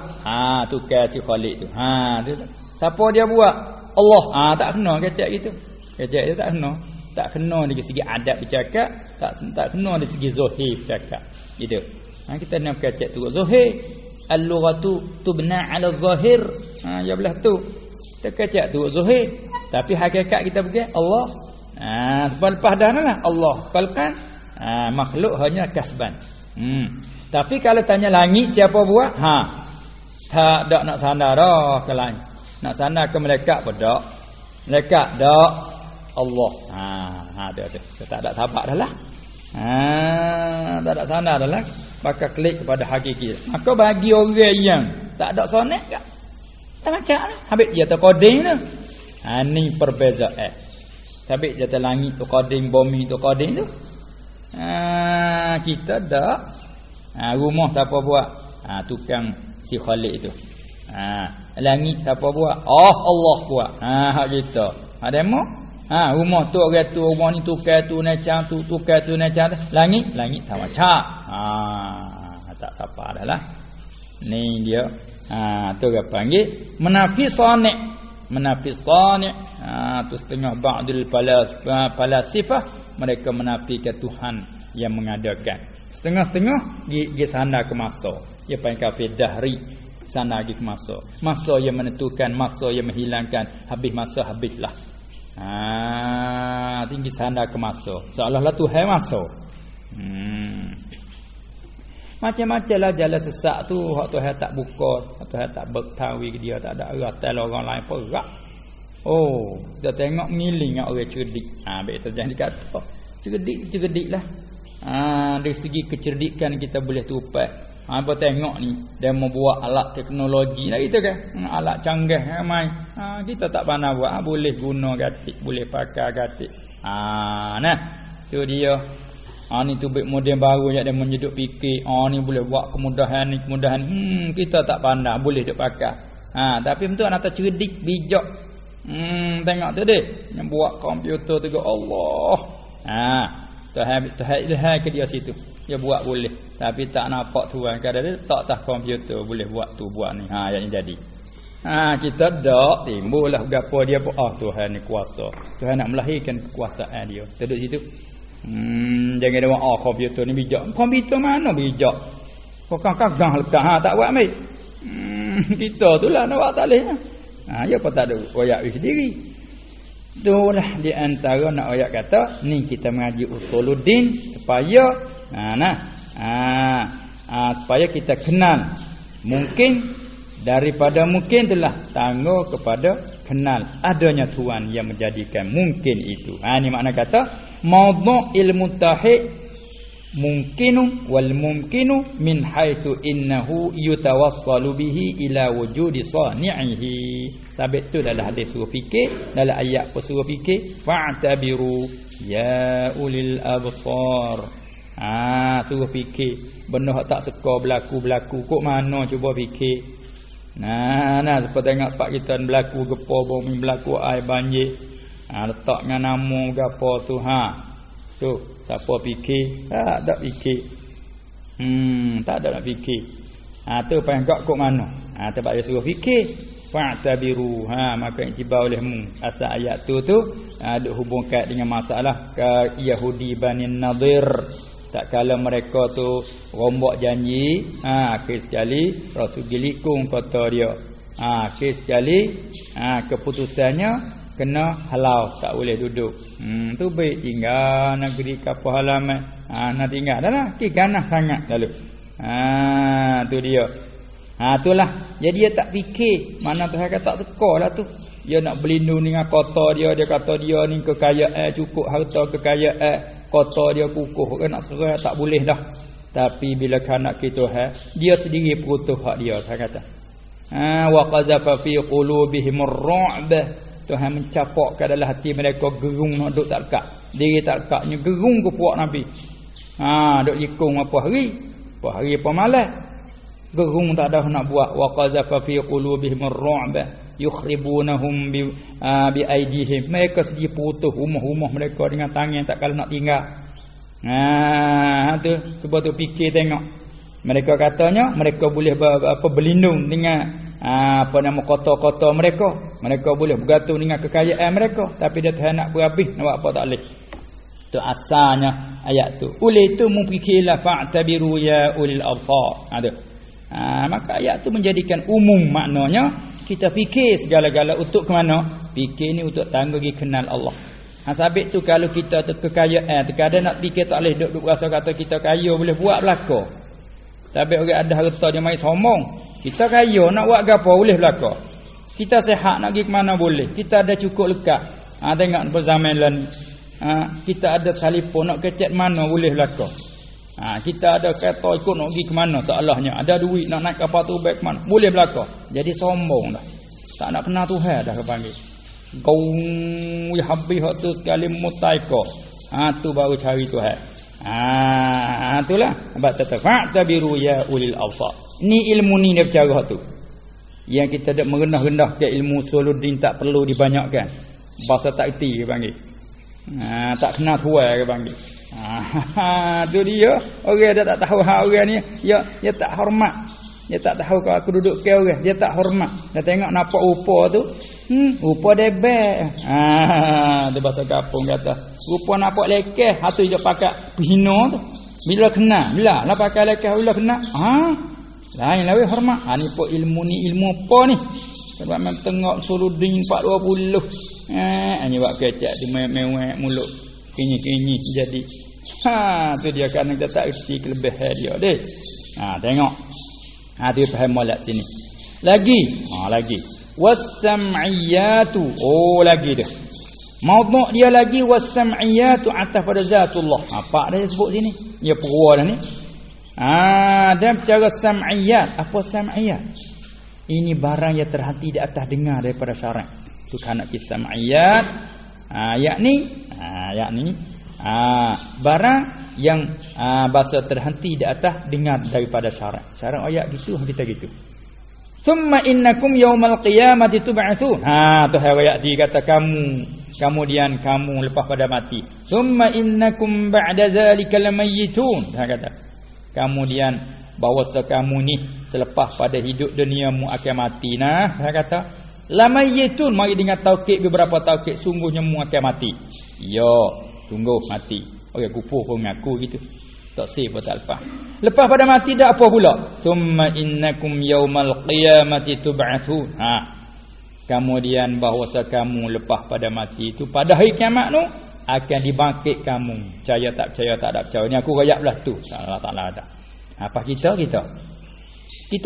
Tukar si Khalid tu. Tu. Siapa dia buat? Allah. Tak kena kecek gitu. Kecek dia tak kena. Tak kena dari segi adab bercakap, tak kena dari segi zahir bercakap. Gitu. Kita nak kecek tu zahir. Al-lughatu tubna 'ala zahir. Ya belah tu. Kita kecek tu zahir. Tapi hakikat kita pergi Allah. Lepas dah lah Allah. Kalkan makhluk hanya kasban. Tapi kalau tanya langit siapa buat? Tak ada nak sandar dah ke langit. Nak sandar ke malaikat pun tak. Malaikat tak. Allah. Ada. Tak ada sabak dah lah. Tak ada sandar dah lah. Maka klik kepada hakiki. Maka bagi orang yang tak ada sonet tak? Tak macam lah. Habis dia tu coding tu. Ni perbezaan. Habis dia tu langit tu coding, bumi tu coding tu. Kita dak. Rumah siapa buat? Tukang si Khalid tu. Langit siapa buat? Allah buat. Hak kita. Ada mo? Rumah tu orang tu, rumah ni tukar tu necang tu, tukar tu necang tu. Langit sama cak. Tak apa dah lah. Ni dia. Tu dia panggil menafi sani'. Menafi sani'. Tu setengah ba'dul falasifah, mereka menafikan Tuhan yang mengadakan. Setengah-setengah pergi sana ke masa. Dia panggil kafir dahri. Sana pergi ke masa. Masa yang menentukan, masa yang menghilangkan. Habis masa, habislah. Tinggi sana ke masa. Seolah-olah Tuhan masa. Macam-macam lah jalan sesak tu. Hak Tuhan tak buka. Hak Tuhan tak bertawi ke dia. Tak ada ratal orang lain perak. Kita tengok ngiling orang cerdik. Betul jangan dikata. Cerdik lah. Dari segi kecerdikan kita boleh tupai. Apa tengok ni dia mau buat alat teknologi lah gitu kan. Alat canggih ramai. Kita tak pandai buat. Boleh guna gatik, boleh pakai gatik. Nah, tu dia. Ni tu model baru yang dia menjeduk fikir. Ni boleh buat kemudahan ni, kemudahan. Kita tak pandai, boleh dia pakai. Tapi betul nak cerdik, bijak. Tengok tu deh. Yang buat komputer tu Allah. Tuhan ke dia situ. Dia buat boleh. Tapi tak nampak Tuhan. Kadang-kadang tak tahu komputer boleh buat tu, buat ni. Yang jadi. Kita tak timbul lah gapo dia pun. Tuhan ni kuasa. Tuhan nak melahirkan kekuasaan dia. Duduk situ. Jangan dia buat komputer ni bijak. Komputer mana bijak? Kau kagah lekat. Tak buat ambil. Kita tu lah nak buat tak boleh. Dia pun tak ada royak sendiri. Itulah di antara nak ayat kata ni kita mengaji usuluddin supaya supaya kita kenal mungkin daripada mungkin itulah tangguh kepada kenal adanya Tuhan yang menjadikan mungkin itu. Ini makna kata maudhu' ilmu tauhid mungkinu wal mumkinu min haitsu innahu yutawassalu bihi ila wujudi sani'ihi. Sabit tu dalam hadis suruh fikir, dalam ayat pun suruh fikir, fa'tabiru ya ulil absar. Suruh fikir benda hak tak seka berlaku kok mana cuba fikir. Nah seperti tengok pak kita berlaku gepa bumi, berlaku air banjir. Letaknya nama gapo tu tu siapa fikir? Tak ada fikir. Tak ada nak fikir. Tu penggak kok mana? Sebab dia suruh fikir. Fa'tabiru. Maka intibar olehmu asal ayat tu ada hubung kait dengan masalah ke Yahudi Bani Nadir. Tak kala mereka tu rombak janji, akhir sekali Rasul gilikung kata dia. Akhir sekali keputusannya kena halau, tak boleh duduk. Tu baik tinggal negeri kapal halaman. Nak tinggal dah lah, ganah sangat lalu. Tu dia. Itulah. Jadi dia tak fikir mana Tuhan kata tak sekalah tu. Dia nak berlindung dengan kota dia kata dia ni kekayaan, cukup harta kekayaan. Kota dia kukuh nak serai tak boleh dah. Tapi bila kanak kita dia sendiri perutuh hak dia, saya kata. Wa qazafa fi qulubihim ar-ru'b. Tuhan mencapak ke dalam hati mereka gerung nak duduk tak lekat. Diri tak lekatnya gerung ke puak Nabi. Duk jikung apa hari apa malam. Gerung tak ada nak buat. Wa qazafa fi qulubihim ar-ru'b yukhribunahum bi aidihim. Mereka sendiri putuh rumah-rumah mereka dengan tangan tak kala nak tinggal. Tu cuba tu fikir tengok. Mereka katanya mereka boleh berlindung dengan nama kota-kota mereka. Mereka boleh bergantung dengan kekayaan mereka, tapi dia Tuhan nak berhabis, nak buat apa tak boleh. Tu asalnya ayat tu. Oleh itu mufikirlah fa'tabiru ya ulil absar. Maka ayat tu menjadikan umum, maknanya kita fikir segala-gala untuk ke mana? Fikir ni untuk tangguh kenal Allah. Sabit tu kalau kita kekayaan, terkadang nak fikir tak boleh duk rasa kata kita kaya boleh buat belaka. Tapi orang ada harta dia mai sombong. Kita kaya nak buat gapo boleh belaka. Kita sihat nak pergi ke mana boleh. Kita ada cukup lekat. Tengok zaman lain. Kita ada telefon nak kecek mana boleh belaka. Kita ada kereta ikut nak pergi ke mana salahnya. Ada duit nak naik kapal tu baik ke mana boleh belaka. Jadi sombong dah. Tak nak kenal Tuhan dah kepanggil. Kau habis hak tu sekali mutaika. Tu baru cari Tuhan. Itulah sebab tabiru ya ulil absar. Ni ilmu ni dia bercara tu. Yang kita dak merendah-rendah ke ilmu usuluddin tak perlu dibanyakkan. Bahasa tak erti dia panggil. Tak kenal Tuhan dia panggil. Tu dia. Orang dia tak tahu orang ni dia tak hormat. Dia tak tahu kalau aku duduk ke orang, dia tak hormat. Dia tengok nampak rupa tu, rupa debek. Dia bahasa kampung kata, rupa nampak lekeh, hatu je pakai pihino tu. Bila kena, bila lah pakai lekeh, bila kena. Lain lawe hormat. Ni pun ilmu ni ilmu apa ni? Sebab memang tengok Suluddin 420. Ni buat kecak dia mewek mulut. Kinyi-kinyi jadi. Tu dia kan kita tak erti kelebihan dia deh. Tengok. Dia faham molek sini. Lagi. Was-sam'iyatu. Lagi dah. Maudhu' dia lagi was-sam'iyatu atas pada zatullah. Apa dia sebut sini? Dia perua dah ni. Dan cara sam'iyat. Apa sam'iyat? Ini barang yang terhati di atas dengar daripada syarak. Itu kan nak kisah sam'iyat. Yakni barang yang bahasa terhenti di atas dengar daripada syarak. Syarak ayat gitu kita gitu. Summa innakum yaumal qiyamati tub'atsun. Tu ayat dia kata kemudian kamu lepas pada mati. Summa innakum ba'da zalika lamayitun. Dia kata kemudian bahawa kamu ni selepas pada hidup duniamu akan mati. Dia kata lamayitun, mari dengan taukid beberapa taukid, sungguhnya mu akan mati. Sungguh mati. Orang kufur pun mengaku gitu. Tak sih pun tak lepas. Lepas pada mati dah apa pula? Summa innakum yaumal qiyamati tub'atsun. Kemudian bahawa kamu lepas pada mati itu pada hari kiamat tu akan dibangkit kamu. Percaya tak percaya, tak ada percaya. Ni aku royak belah tu. Allah Taala ada. Apa kita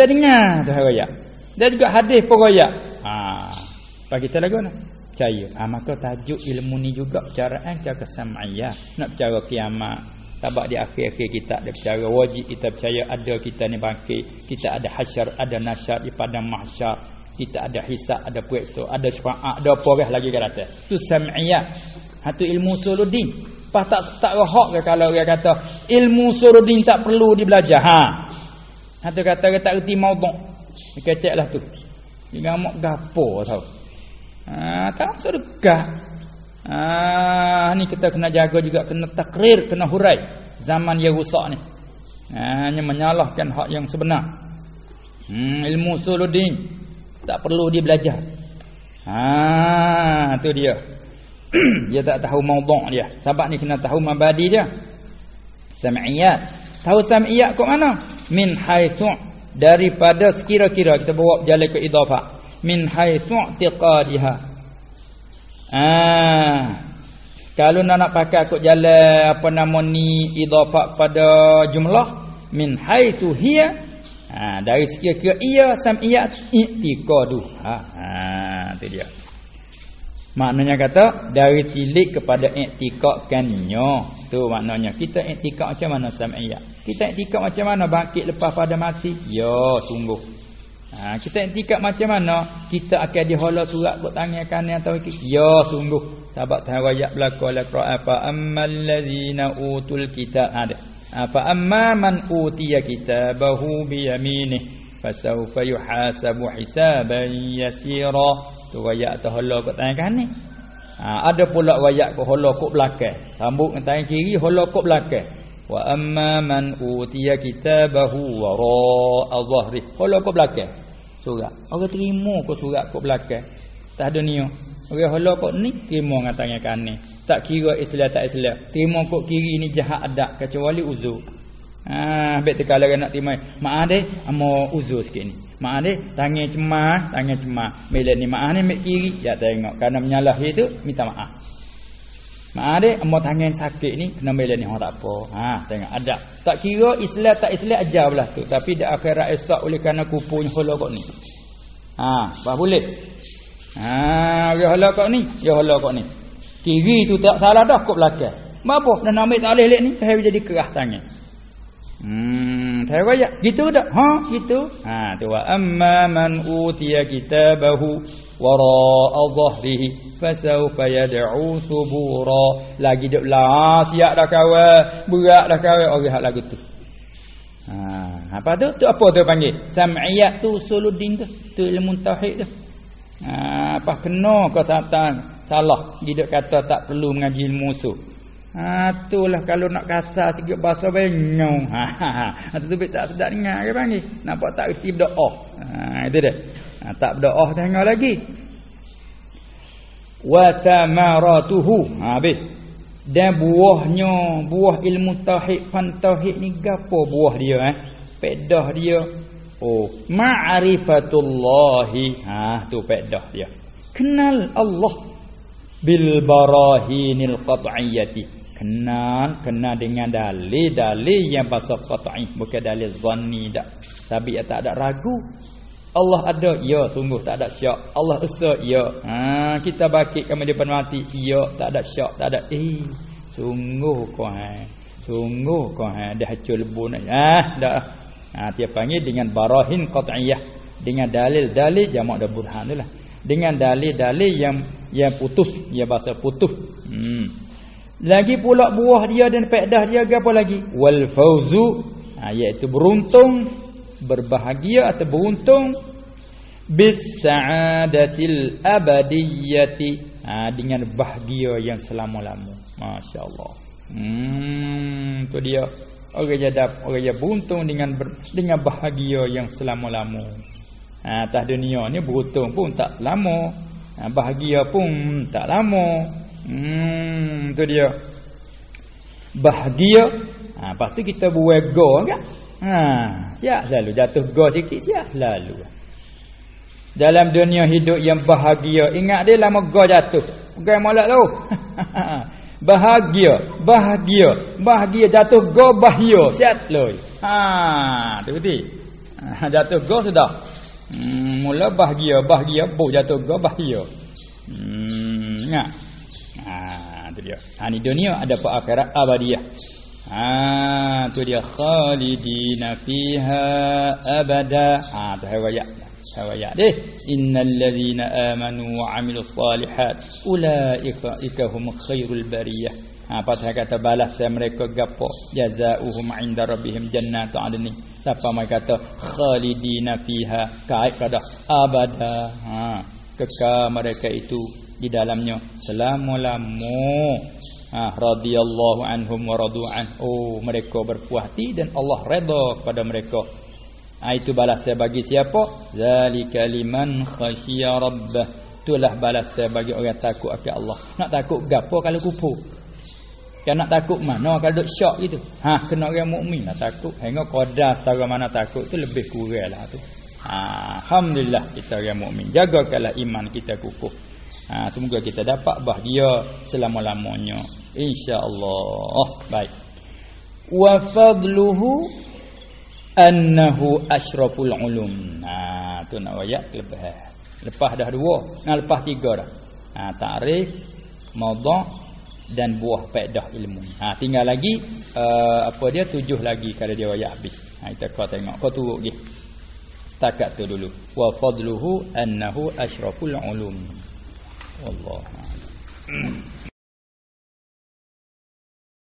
dengar tu royak. Dan juga hadis pun royak. Bagi kita lagu nak percaya. Maka tajuk ilmu ni juga percaraan cara sam'iyah. Nak percaya kiamat. Sebab di akhir-akhir kita ada percaya wajib kita percaya ada kita ni bangkit. Kita ada hasyar, ada nasyar di padang mahsyar. Kita ada hisab, ada periksa, ada syafaat, ada apa lagi kat atas. Tu sam'iyah. Hatu ilmu usuluddin. Pas tak rohak ke kalau dia kata ilmu usuluddin tak perlu dibelajar. Hatu kata dia tak reti maudhu'. Dia keceklah tu. Dia ngamak gapo tahu. Tak sedekah. Ni kita kena jaga juga, kena takrir, kena hurai zaman yang rusak ni. Hanya menyalahkan hak yang sebenar. Ilmu usuluddin tak perlu dia belajar. Tu dia. Dia tak tahu maudhu' dia. Sebab ni kena tahu mabadi dia. Sam'iyat. Tahu sam'iyat kat mana? Min haitsu, daripada sekira-kira kita bawa berjalan ke idhafah. Min haitsu i'tiqadiha. Kalau nak pakai kod jalan apa nama ni idhafah pada jumlah min haitsu hiya, dari sekira-kira ia sam'iyat i'tiqadu. Tu dia. Maknanya kata dari tilik kepada i'tiqadkannya. Tu maknanya kita i'tiqad macam mana sam'iyat. Kita i'tiqad macam mana bangkit lepas pada mati? Ya sungguh. Kita i'tiqad macam mana kita akan dihala surat kat tangan kanan atau kiri? Ya sungguh. Sahabat Tuhan ayat berlaku dalam Quran, fa ammal ladzina utul kitab ada. Fa amma man utiya kitabahu bi yaminih fasawfa yuhasabu hisaban yasira. Tu ayat tahala kat tangan kanan. Ada pula ayat kat hala kat belakang. Sambung kat tangan kiri, hala kat belakang. Wa amma man utiya kitabahu wara'a dhahri. Hala kat belakang. Surat. Orang terima ke surat kat belakang. Tak ada niat. Orang hala kat ni terima dengan tangan kanan. Tak kira Islam tak Islam. Terima kat kiri ni jahat adat kecuali uzur. Baik tu kalau nak terima. Maaf deh, amo uzur sikit ni. Maaf deh, tangan cemas. Bila ni maaf ni mek kiri, ya tengok kerana menyalah itu minta maaf. Maaf deh, amo tangan sakit ni kena bila ni orang tak apa. Tengok ada. Tak kira Islam tak Islam ajar belah tu, tapi di akhirat esok oleh kerana kupunya hala kok ni. Bah boleh. Dia hala kok ni, dia hala kok ni. Kiri tu tak salah dah kok belakang. Apa dan ambil tak boleh lek ni, saya jadi kerah tangan. Saya raya gitu dak? Gitu. Tu wa amma man utiya kitabahu wara'a dhahrihi fasawfa yad'u subura. Lagi dak lah siap dah kawan, berat dah kawan orang hak lagu tu. Apa tu? Tu apa tu panggil? Sam'iyat tu usuluddin tu. Tu ilmu tauhid tu. Apa kena kau salah dia kata tak perlu mengaji ilmu usul. Itulah kalau nak kasar sikit bahasa benyong. Tu tak sedap dengar ke panggil. Nampak tak reti berdoa. Itu dia. Tak berdoa tengok lagi. Wa samaratuhu. Habis. Dan buahnya, buah ilmu tauhid, fan tauhid ni gapo buah dia Pedah dia. Ma'rifatullahi. Tu pedah dia. Kenal Allah bil barahinil qat'iyyati. Kenal dengan dalil-dalil yang bahasa qat'i, bukan dalil zanni dak. Tapi tak ada ragu. Allah ada, ya sungguh tak ada syak. Allah esa, ya. Kita bakit kami depan mati, ya tak ada syak, tak ada sungguh kau sungguh kau dah hacul lebun dah. Dia panggil dengan barahin qat'iyyah, dengan dalil-dalil jamak dah burhan itulah. Dengan dalil-dalil yang putus, ya bahasa putus. Lagi pula buah dia dan faedah dia apa lagi? Wal fauzu, iaitu beruntung, berbahagia atau beruntung bis sa'adatil abadiyyati, dengan bahagia yang selama-lama. Masya-Allah. Tu dia. Orang yang beruntung dengan bahagia yang selama-lama. Atas dunia ni beruntung pun tak lama, bahagia pun tak lama. Tu dia. Bahagia. Lepas tu kita buat go kan? Siap lalu jatuh go sikit, siap lalu. Dalam dunia hidup yang bahagia, ingat dia lama go jatuh. Pegang molek tu. Bahagia jatuh go bahaya, siap loy. Tu betul. Jatuh go sudah. Mula bahagia, jatuh go bahaya. Nah. Tu dia. Ni dunia ada apa akhirat abadiyah. Tu dia khalidina fiha abada. Tu riwayat. Riwayat deh. Innal ladzina amanu wa 'amilus salihat ulaika hum khairul bariyah. Pasal kata balas mereka gapo? Jazaohum 'inda rabbihim jannatu 'adnin. Siapa mai kata khalidina fiha kait kada abada. Kekal mereka itu di dalamnya selama-lama. Radhiyallahu anhum wa radu'an. Mereka berpuas hati dan Allah redha kepada mereka. Itu balasan bagi siapa? Zalika liman khasyiya rabbah. Itulah balasan bagi orang takut akan Allah. Nak takut gapo kalau kufur? Kan nak takut mana kalau duk syak gitu. Kena orang mukmin lah takut. Hingga qadar setara mana takut tu lebih kuranglah tu. Alhamdulillah kita orang mukmin. Jagakanlah iman kita kukuh. Semoga kita dapat bahagia selama-lamanya insya-Allah. Baik. Wa fadluhu annahu asyraful ulum. Tu nak ayat lepas dah dua. Lepas tiga dah. Ta'rif, maudhu' dan buah faedah ilmu. Tinggal lagi apa dia 7 lagi kalau dia ayat habis. Kita kau tengok. Kau turut lagi. Setakat tu dulu. Wa fadluhu annahu asyraful ulum. Wallahu a'lam.